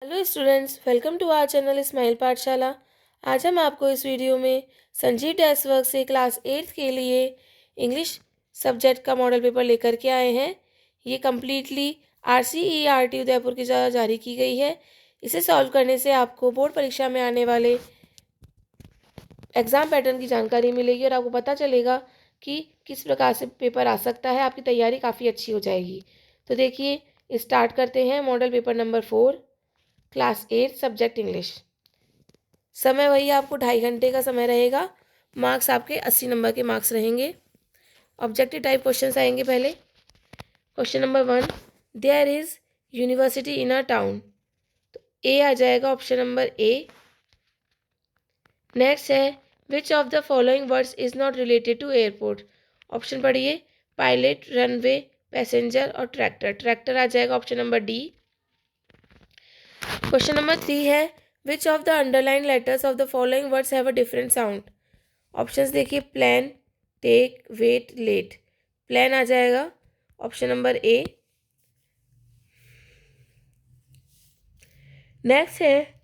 Hello students, welcome to our channel smile Pathshala. आज हम आपको इस वीडियो में संजीव टेक्स्ट वर्क से क्लास 8 के लिए इंग्लिश सब्जेक्ट का मॉडल पेपर लेकर के आए हैं। ये कम्प्लीटली RCERT उदयपुर की द्वारा जारी की गई है। इसे सॉल्व करने से आपको बोर्ड परीक्षा में आने वाले एग्ज़ाम पैटर्न की जानकारी मिलेगी और आपको पता चलेगा कि किस प्रकार से पेपर आ सकता है। आपकी तैयारी काफ़ी अच्छी हो जाएगी। तो देखिए, स्टार्ट करते हैं। Model paper number 4 class 8 subject English. समय वही आपको 2.5 घंटे का समय रहेगा। मार्क्स आपके 80 नंबर के मार्क्स रहेंगे। ऑब्जेक्टिव टाइप क्वेश्चंस आएंगे। पहले question number 1, there is university in a town. तो ए आ जाएगा ऑप्शन नंबर ए। नेक्स्ट है, which of the following words is not related to airport. Option पढ़िए, पायलट, रनवे, पैसेंजर और tractor. Tractor आ जाएगा option number D. Question number 3 है, which of the underline letters of the following words have a different sound. Options देखिए, plan, take, wait, late. Plan आ जाएगा option number A. Next है,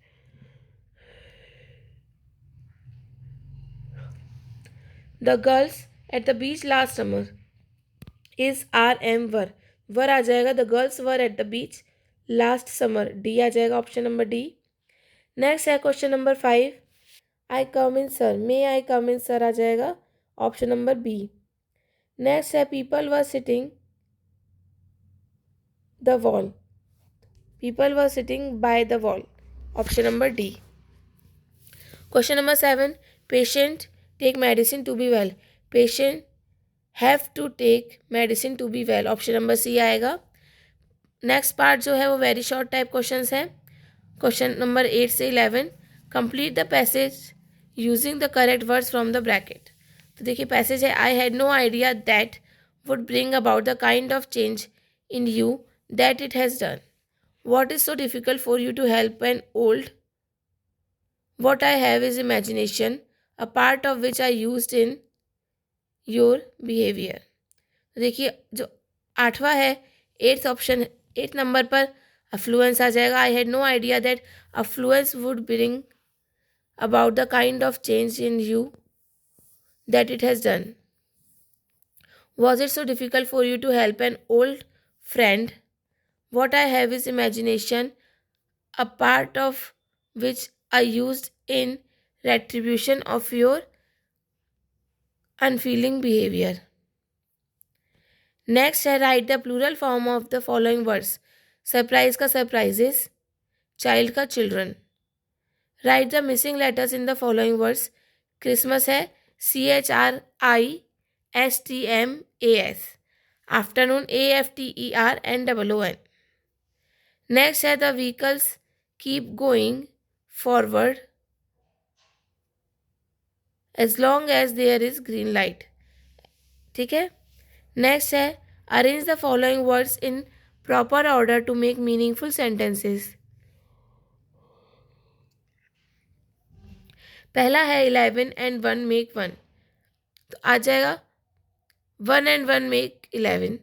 the girls at the beach last summer is are am were. Were आ जाएगा, the girls were at the beach last summer. D आ जाएगा option number D. Next है question number 5, I come in sir. May I come in sir आ जाएगा option number B. Next है, people were sitting the wall. People were sitting by the wall. Option number D. Question number 7, patient take medicine to be well. Patient have to take medicine to be well. Option number C आएगा। Next part जो है वो very short type questions है। Question number 8 से 11, complete the passage using the correct words from the bracket. तो देखिए, passage है, I had no idea that would bring about the kind of change in you that it has done. What is so difficult for you to help an old? What I have is imagination, a part of which I used in your behavior. देखिए, जो 8वां है, 8th option, 8 number पर affluence आ जाएगा। I had no idea that affluence would bring about the kind of change in you that it has done. Was it so difficult for you to help an old friend. What I have is imagination, a part of which I used in retribution of your unfeeling behavior. Next है, write the plural form of the following words. Surprise का surprises, child का children. Write the missing letters in the following words. Christmas है CHRISTMAS. Afternoon AFTERNOON. Next है, the vehicles keep going forward as long as there is green light. ठीक है। Next है, arrange the following words in proper order to make meaningful sentences. पहला है, 11 and 1 make 1। तो आ जाएगा 1 and 1 make 11।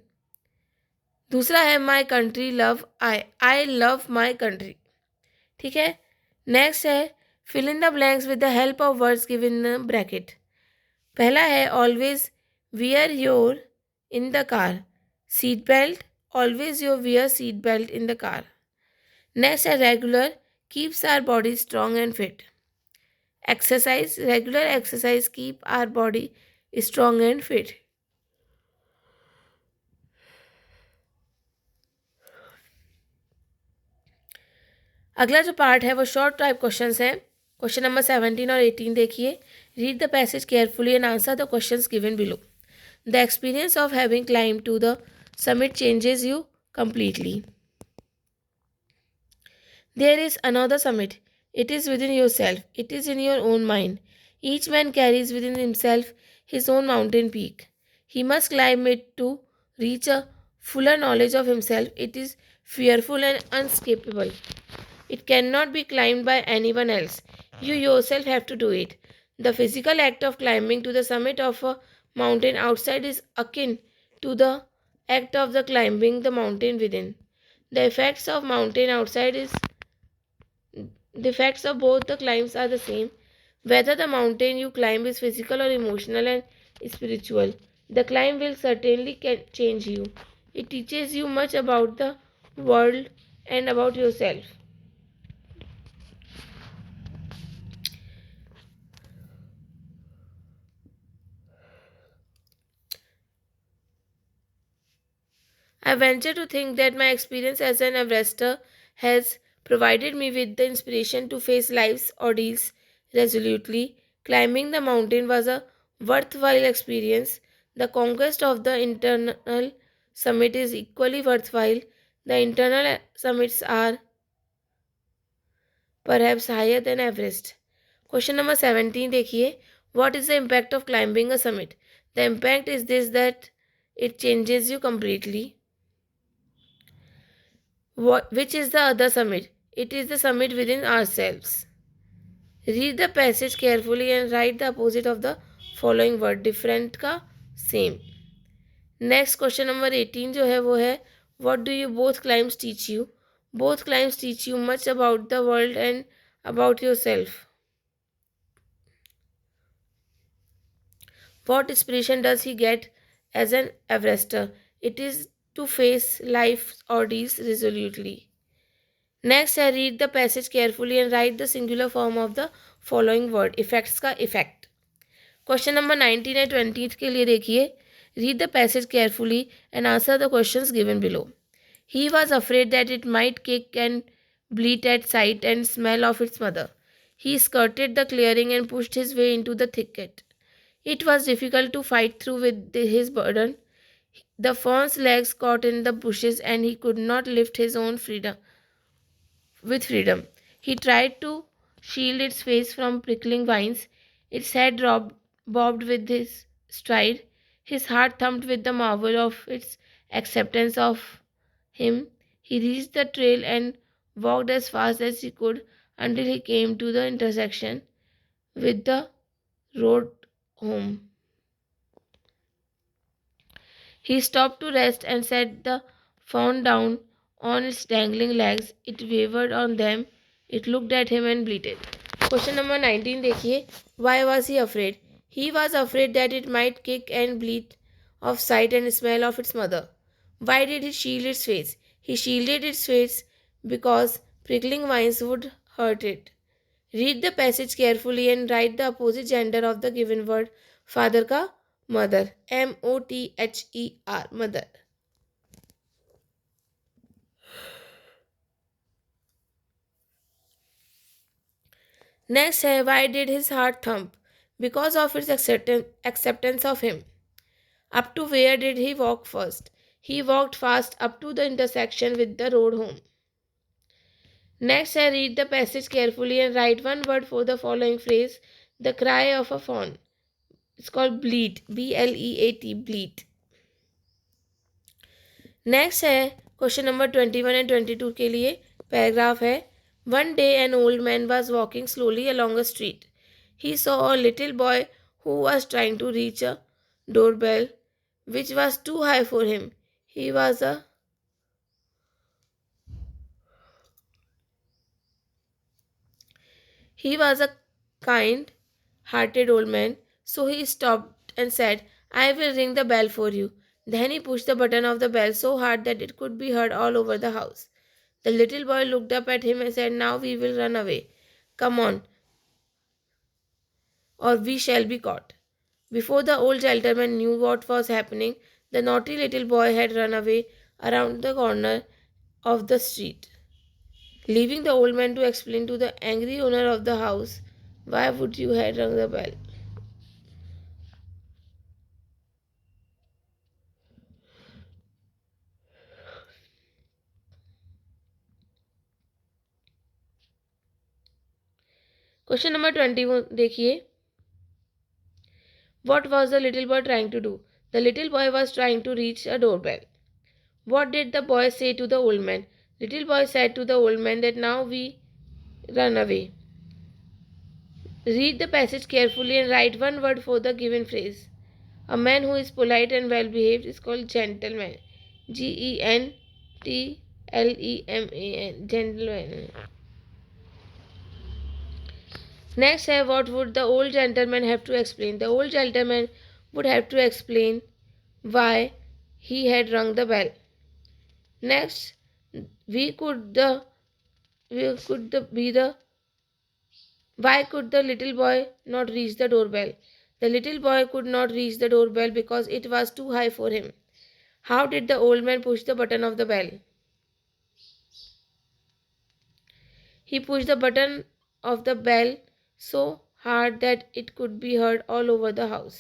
दूसरा है, my country love I love my country. ठीक है। नेक्स्ट है, fill in the blanks with the help of words given in bracket. पहला है, always wear your in the car seat belt. Always your wear seat belt in the car. Next है, regular keeps our body strong and fit. Exercise, regular exercise keep our body strong and fit. अगला जो part है वो short type questions है। Question number 17 और 18 देखिए। Read the passage carefully and answer the questions given below. The experience of having climb to the summit changes you completely. There is another summit. It is within yourself. It is in your own mind. Each man carries within himself his own mountain peak. He must climb it to reach a fuller knowledge of himself. It is fearful and unescapable. It cannot be climbed by anyone else. You yourself have to do it. The physical act of climbing to the summit of a mountain outside is akin to the act of the climbing the mountain within. The effects of mountain outside is The effects of both the climbs are the same. Whether the mountain you climb is physical or emotional and spiritual, the climb will certainly can change you. It teaches you much about the world and about yourself. I venture to think that my experience as an Everester has provided me with the inspiration to face life's ordeals resolutely. Climbing the mountain was a worthwhile experience. The conquest of the internal summit is equally worthwhile. The internal summits are perhaps higher than Everest. Question number 17 देखिए. What is the impact of climbing a summit? The impact is this, that it changes you completely. Which is the other summit? It is the summit within ourselves. Read the passage carefully and write the opposite of the following word. Different का same. Next question number 18 जो है वो है what do you both climbs teach you? Both climbs teach you much about the world and about yourself. What inspiration does he get as an Everester? It is to face life's ordeals resolutely. Next, I read the passage carefully and write the singular form of the following word. Effects का effect. Question number 19 and 20 के लिए देखिए. Read the passage carefully and answer the questions given below. He was afraid that it might kick and bleat at sight and smell of its mother. He skirted the clearing and pushed his way into the thicket. It was difficult to fight through with his burden. The fawn's legs caught in the bushes and he could not lift his own freedom. He tried to shield its face from prickling vines. Its head bobbed with his stride. His heart thumped with the marvel of its acceptance of him. He reached the trail and walked as fast as he could until he came to the intersection with the road home. He stopped to rest and set the fawn down on its dangling legs. It wavered on them. It looked at him and bleated. Question number 19 देखिए. Why was he afraid? He was afraid that it might kick and bleat of sight and smell of its mother. Why did he shield its face? He shielded its face because prickling vines would hurt it. Read the passage carefully and write the opposite gender of the given word. Father का mother. MOTHER. Mother. Next है why did his heart thump? Because of its acceptance of him. Up to where did he walk first? He walked fast up to the intersection with the road home. Next I read the passage carefully and write one word for the following phrase. The cry of a fawn. It's called bleat. BLEAT. Bleat. Next है question number 21 and 22 के लिए paragraph है. One day an old man was walking slowly along a street. He saw a little boy who was trying to reach a doorbell which was too high for him. He was a kind hearted old man, so he stopped and said, I will ring the bell for you. Then he pushed the button of the bell so hard that it could be heard all over the house. The little boy looked up at him and said, Now we will run away. Come on, or we shall be caught. Before the old gentleman knew what was happening, the naughty little boy had run away around the corner of the street, leaving the old man to explain to the angry owner of the house why would you have rung the bell. Question number 21 देखिए. What was the little boy trying to do? The little boy was trying to reach a doorbell. What did the boy say to the old man? Little boy said to the old man that now we run away. Read the passage carefully and write one word for the given phrase. A man who is polite and well behaved is called gentleman. GENTLEMAN. Gentleman. Next है what would the old gentleman have to explain? The old gentleman would have to explain why he had rung the bell. Next, we could the we could the, be the why could the little boy not reach the doorbell? The little boy could not reach the doorbell because it was too high for him. How did the old man push the button of the bell? He pushed the button of the bell so hard that it could be heard all over the house.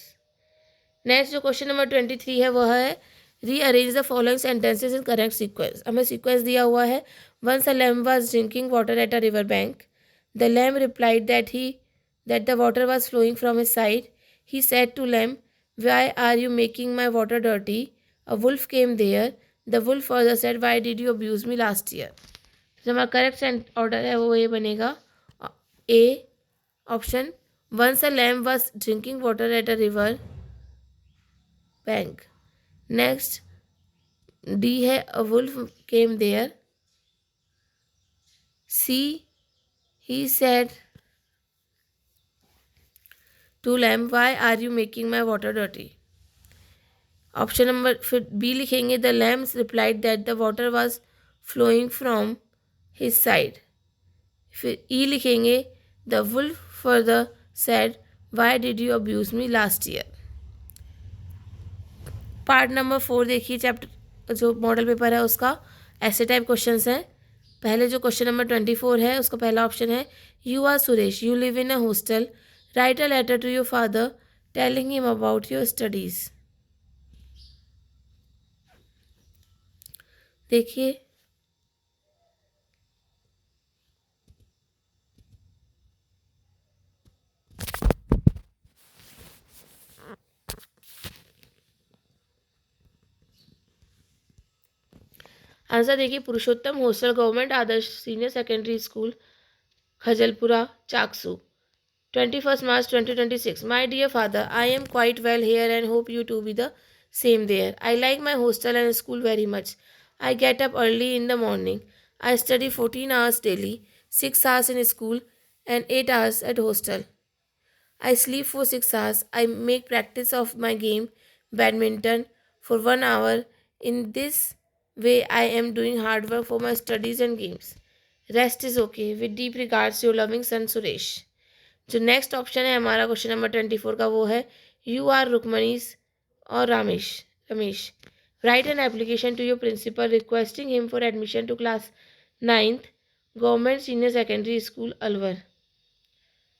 Next जो question number 23 है वह है rearrange the following sentences in correct sequence. हमें sequence दिया हुआ है. Once a lamb was drinking water at a river bank. The lamb replied that the water was flowing from his side. He said to lamb, why are you making my water dirty? A wolf came there. The wolf further said, why did you abuse me last year? जो हमारा correct order है वो ये बनेगा A option. Once a lamb was drinking water at a river bank. Next D है a wolf came there. C he said to lamb, why are you making my water dirty? Option number फिर B लिखेंगे the lambs replied that the water was flowing from his side. फिर E लिखेंगे the wolf further said, why did you abuse me last year. Part number 4 देखिए. Chapter जो model paper है उसका ऐसे type questions हैं. पहले जो क्वेश्चन नंबर 24 है उसका पहला ऑप्शन है you are Suresh, you live in a hostel, write a letter to your father telling him about your studies. देखिए आंसर देखिए. Purushottam hostel, government Adarsh senior secondary school, Khajalpura, Chaksu. 21st March 2026. My dear father, I am quite well here and hope you too be the same there. I like my hostel and school very much. I get up early in the morning. I study 14 hours daily, 6 hours in school and 8 hours at hostel. I sleep for 6 hours. I make practice of my game, badminton, for 1 hour. In this way, I am doing hard work for my studies and games. Rest is okay. With deep regards, your loving son Suresh. जो next option है हमारा question number 24 का वो है you are रुकमनीस और Ramesh. Write an application to your principal requesting him for admission to class 9th government senior secondary school Alwar.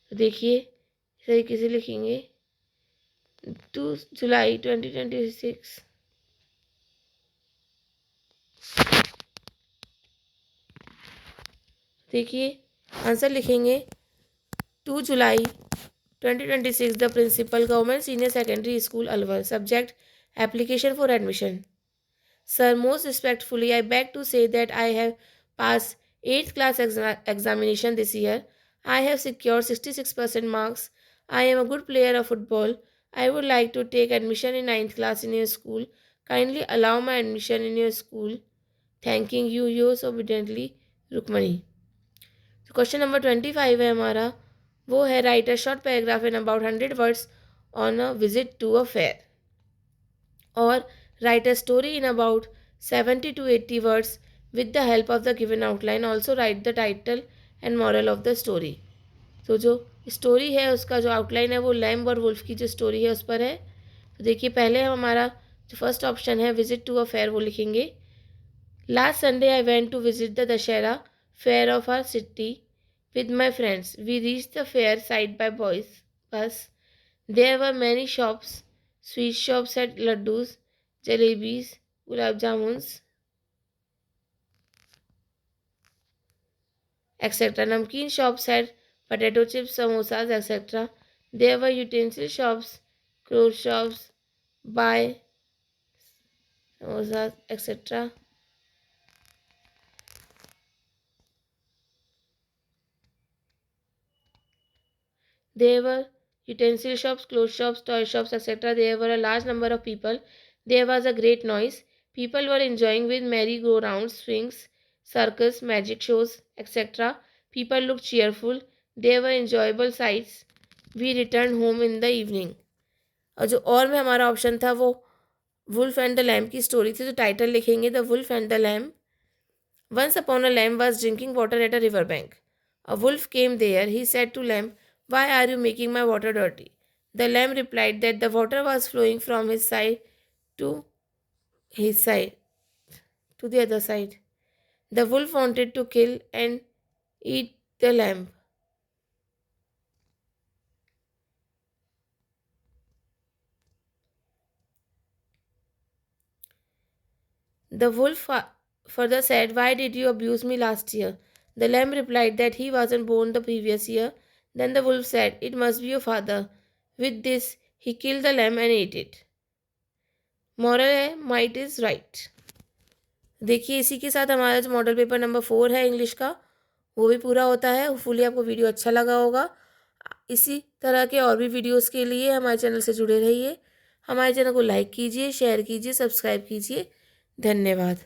तो देखिए इस तरीके से लिखेंगे 2 जुलाई 2026. देखिए आंसर लिखेंगे 2 July 2026 the principal government senior secondary school Alwar. Subject application for admission. Sir, most respectfully, I beg to say that I have passed 8th class examination this year. I have secured 66% marks. I am a good player of football. I would like to take admission in 9th class in your school. Kindly allow my admission in your school. Thanking you, yours obediently, Rukmani. तो question number 25 है हमारा वो है write a short paragraph in about 100 words on a visit to a fair. और write a story in about 70 to 80 words with the help of the given outline. Also write the title and moral of the story. तो जो story है उसका जो outline है वो lamb और wolf की जो स्टोरी है उस पर है. तो देखिए पहले हम हमारा जो फर्स्ट ऑप्शन है विजिट टू अ फेयर वो लिखेंगे. Last Sunday I went to visit the Dussehra fair of our city with my friends. We reached the fair side by bus. There were many shops, sweet shops had laddus, jalebis, gulab jamuns, etc. Namkeen shops had potato chips, samosas, etc. There were utensil shops, clothes shops, buy samosas, etc. There were utensil shops, clothes shops, toy shops, etc. There were a large number of people. There was a great noise. People were enjoying with merry-go-rounds, swings, circus, magic shows, etc. People looked cheerful. There were enjoyable sights. We returned home in the evening. और जो और में हमारा option था वो wolf and the lamp की story थी, तो टाइटल लिखेंगे the wolf and the lamp. Once upon a lamb was drinking water at a river bank. A wolf came there. He said to lamb, "Why are you making my water dirty?" The lamb replied that the water was flowing from his side to his side to the other side. The wolf wanted to kill and eat the lamb. The wolf further said, "Why did you abuse me last year?" The lamb replied that he wasn't born the previous year. Then the wolf said, "It must be your father." With this, he killed the lamb and ate it. Moral है, might is right. देखिए इसी के साथ हमारा जो model paper number 4 है English का वो भी पूरा होता है. होपफुली आपको वीडियो अच्छा लगा होगा. इसी तरह के और भी वीडियोस के लिए हमारे चैनल से जुड़े रहिए. हमारे चैनल को लाइक कीजिए, शेयर कीजिए, सब्सक्राइब कीजिए. धन्यवाद.